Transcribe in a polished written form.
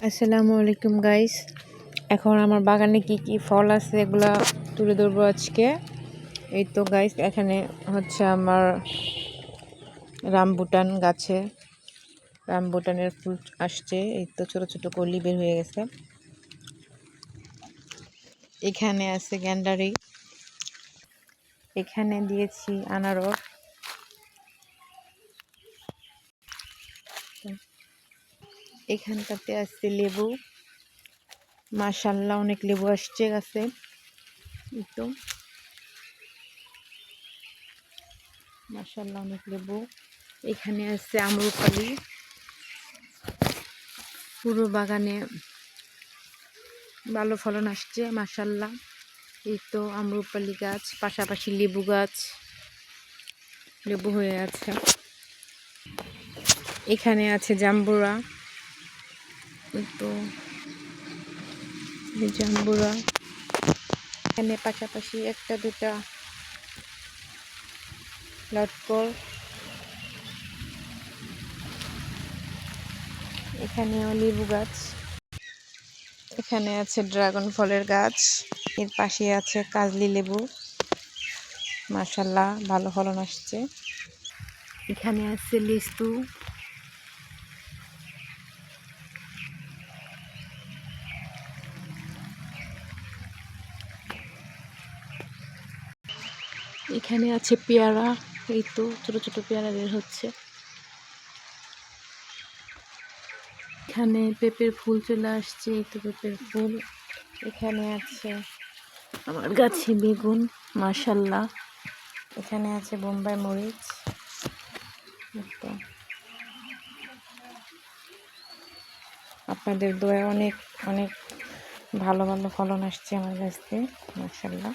আসসালামু আলাইকুম গাইস। এখন আমার বাগানে কি কি ফল আছে এগুলা তুলে ধরবো আজকে। এই তো গাইস, এখানে হচ্ছে আমার রামবুটান গাছে রামবুটানের ফুল আসছে। এই তো ছোট ছোট কলি বের হয়ে গেছে। এখানে আছে গ্যান্ডারি, এখানে দিয়েছি আনারস, এখানটাতে আছে লেবু। মাশাআল্লাহ অনেক লেবু আসছে গাছে। এই তো মাশাআল্লাহ অনেক লেবু। এখানে আছে আম্রপালি। পুরো বাগানে ভালো ফলন আসছে মাশাআল্লাহ। এই তো আম্রপালি গাছ, পাশাপাশি লেবু গাছ, লেবু হয়ে আছে। এখানে আছে জাম্বুরা। এই তো জাম্বুরা। এখানে পাশাপাশি একটা দুটা লটকর। এখানেও লেবু গাছ। এখানে আছে ড্রাগন ফলের গাছ। এর পাশে আছে কাজলি লেবু। মাশাআল্লাহ ভালো ফলন আসছে। এখানে আছে লিচু। এখানে আছে পেয়ারা। এই তো ছোট ছোট পেয়ারা বের হচ্ছে। এখানে পেঁপের ফুল চলে আসছে। এই তো পেঁপের ফুল। এখানে আছে আমার গাছে বেগুন মাশাআল্লাহ। এখানে আছে বোম্বাই মরিচ। আপনাদের দোয়ায় অনেক অনেক ভালো ভালো ফলন আসছে আমার গাছ থেকে মাশাআল্লাহ।